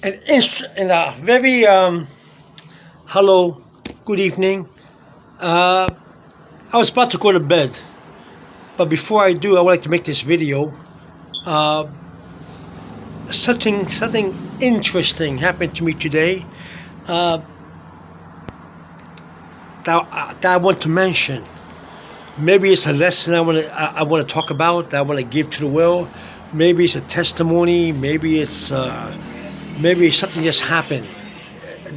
And a very hello, good evening. Uh, I was about to go to bed, but before I do, I would like to make this video. Uh, something interesting happened to me today uh, that I want to mention. Maybe it's a lesson I want to talk about, that I want to give to the world. Maybe it's a testimony. Maybe something just happened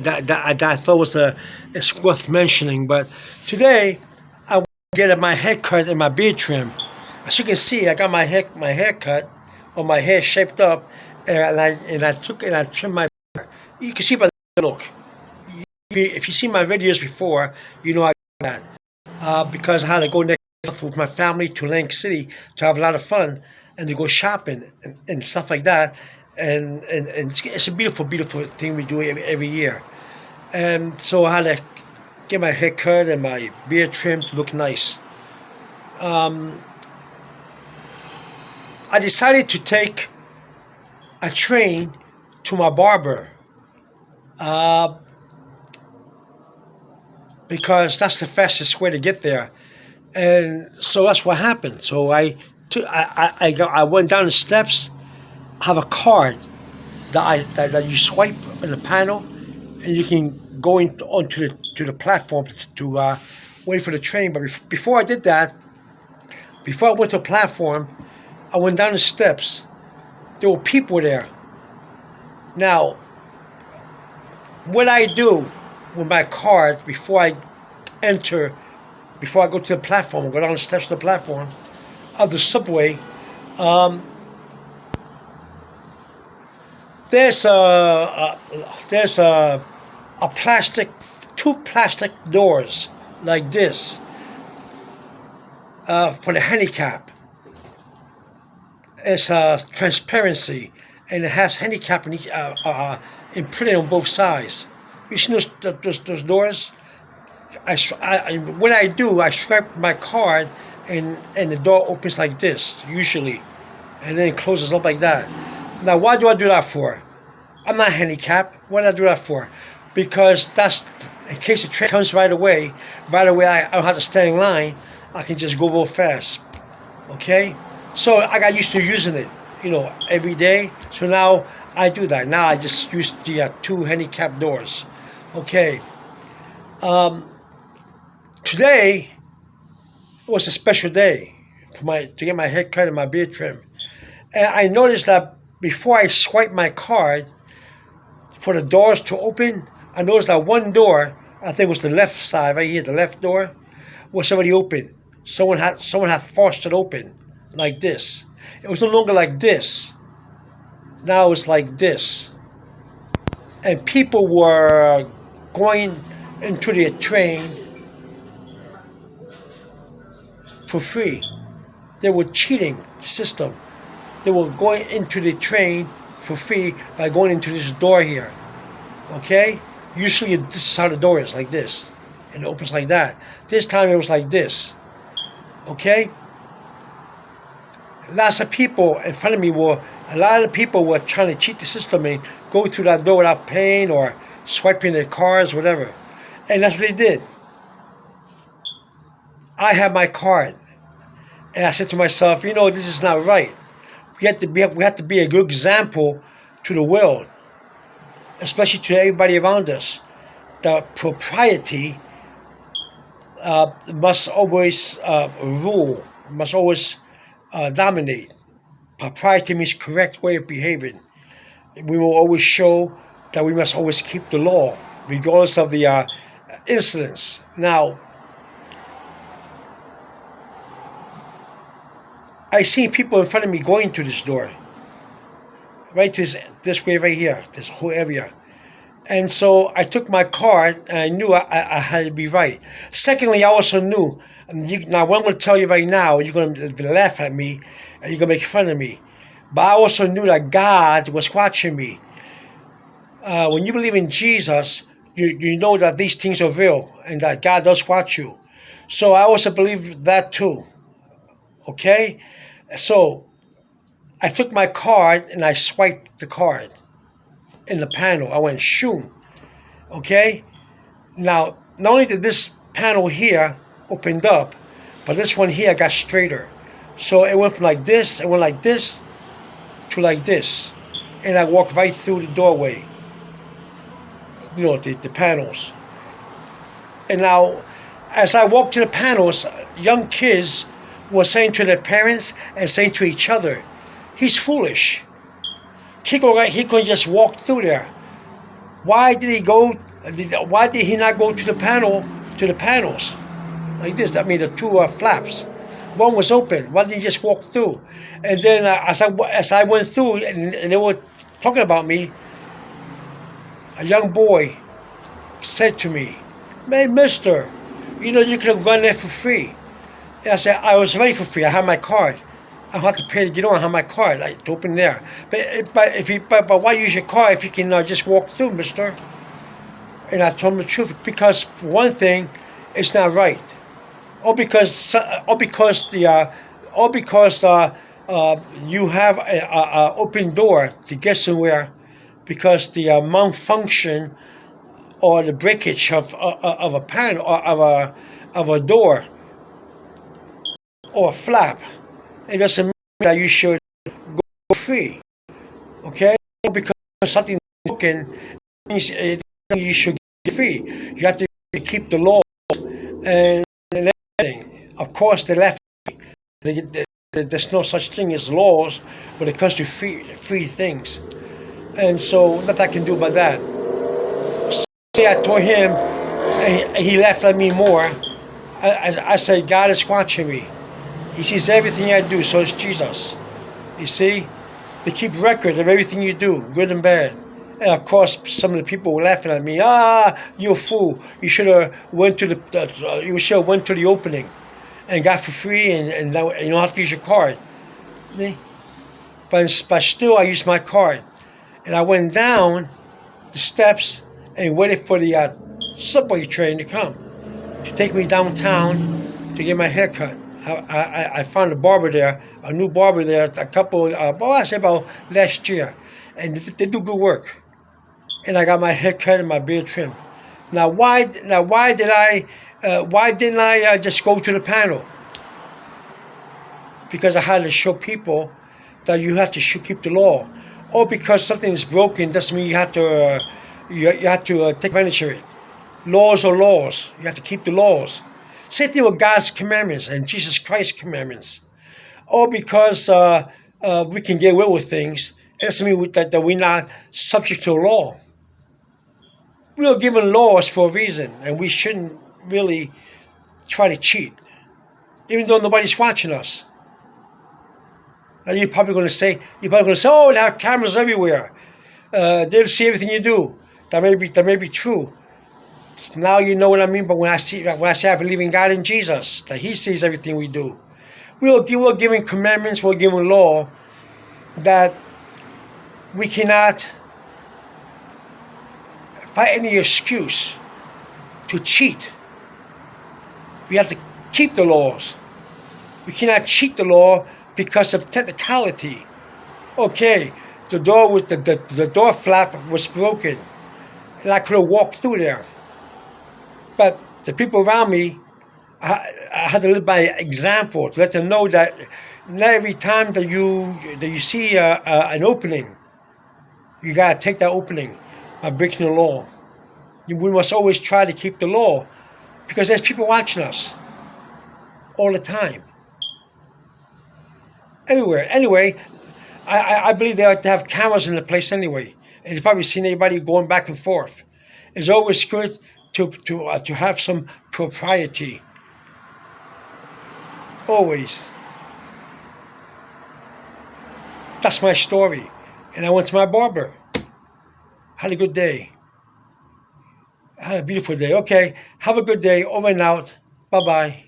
that I thought it's worth mentioning. But today, I want to get my hair cut and my beard trim. As you can see, I got my hair cut, or my hair shaped up, and I trimmed my beard. You can see by the look. If you see my videos before, you know I did that because I had to go next month with my family to Atlantic City to have a lot of fun and to go shopping and stuff like that. And it's a beautiful thing we do every year. And so I had to get my hair cut and my beard trimmed to look nice. I decided to take a train to my barber because that's the fastest way to get there. And so that's what happened. So I went down the steps. I have a card that you swipe in the panel, and you can go onto the platform to wait for the train. But before I did that, before I went to the platform, I went down the steps. There were people there. Now, what I do with my card before I go to the platform, go down the steps to the platform of the subway, there's a plastic, two plastic doors like this for the handicap. It's transparency, and it has handicap imprinted on both sides. You see those doors? What I do, I swipe my card, and the door opens like this usually, and then it closes up like that. Now, why do I do that for? I'm not handicapped. What do I do that for? Because that's in case the train comes right away. Right away, I don't have to stand in line. I can just go real fast. Okay? So I got used to using it, every day. So now I do that. Now I just use the two handicap doors. Okay. Today was a special day to get my hair cut and my beard trimmed. And I noticed that before I swipe my card for the doors to open, I noticed that one door, I think it was the left side right here, the left door, was already open. Someone had forced it open like this. It was no longer like this. Now it's like this. And people were going into the train for free. They were cheating the system. They were going into the train for free by going into this door here. Okay? Usually this is how the door is, like this. And it opens like that. This time it was like this. Okay? Lots of people in front of me a lot of people were trying to cheat the system and go through that door without paying or swiping their cards, whatever. And that's what they did. I have my card. And I said to myself, this is not right. We have to be a good example to the world, especially to everybody around us. The propriety must always rule, must always dominate. Propriety means correct way of behaving. We will always show that we must always keep the law, regardless of the incidents. Now, I see people in front of me going to this door, right to this way right here, this whole area. And so I took my card, and I knew I had to be right. Secondly, I also knew, now what I'm going to tell you right now, you're going to laugh at me, and you're going to make fun of me. But I also knew that God was watching me. When you believe in Jesus, you know that these things are real, and that God does watch you. So I also believe that too. Okay? So I took my card and I swiped the card in the panel. I went shoom. Okay? Now, not only did this panel here opened up, but this one here got straighter. So it went from like this, it went like this to like this. And I walked right through the doorway. You know, the panels. And now, as I walked to the panels, young kids were saying to their parents and saying to each other, he's foolish. He couldn't just walk through there. Why did he go? Why did he not go to the panels, like this? I mean, the two flaps. One was open. Why didn't he just walk through? And then as I went through, and they were talking about me, a young boy said to me, "Hey, Mister, you could have gone there for free." And I said, "I was ready for free. I have my card. I don't have to pay to get on. I have my card to open there. But why use your card if you can just walk through, Mister?" And I told him the truth, because for one thing, it's not right. Or because you have a open door to get somewhere, because the malfunction or the breakage of a panel or of a door or a flap, it doesn't mean that you should go free. Okay? Because something is broken means you should get free. You have to keep the law and everything. Of course, the left, there's no such thing as laws when it comes to free things. And so nothing I can do about that. Say I told him, and he laughed at me more. I said, God is watching me. He sees everything I do, so is Jesus. You see? They keep record of everything you do, good and bad. And of course, some of the people were laughing at me. You a fool! You should have went to the opening, and got for free, and you don't have to use your card. But still, I used my card, and I went down the steps and waited for the subway train to come to take me downtown to get my hair cut. I found a new barber there, I say about last year, and they do good work. And I got my hair cut and my beard trimmed. Now, why didn't I just go to the panel? Because I had to show people that you have to keep the law, or because something is broken doesn't mean you have to take advantage of it. Laws are laws. You have to keep the laws. Same thing with God's commandments and Jesus Christ's commandments. Or because we can get away with things, it doesn't mean that we're not subject to law. We are given laws for a reason, and we shouldn't really try to cheat, even though nobody's watching us. Now you're probably going to say, "Oh, there are cameras everywhere. They'll see everything you do." That may be true. Now you know what I mean. But when I say I believe in God and Jesus, that He sees everything we do. We're given commandments. We're given law that we cannot find any excuse to cheat. We have to keep the laws. We cannot cheat the law because of technicality. Okay, the door with the door flap was broken, and I could have walked through there. But the people around me, I had to live by example to let them know that not every time that you see an opening, you gotta take that opening by breaking the law. We must always try to keep the law, because there's people watching us all the time. Anyway, I believe they ought to have cameras in the place anyway, and you've probably seen anybody going back and forth. It's always good to have some propriety. Always. That's my story. And I went to my barber. Had a good day. Had a beautiful day. Okay, have a good day. Over and out. Bye-bye.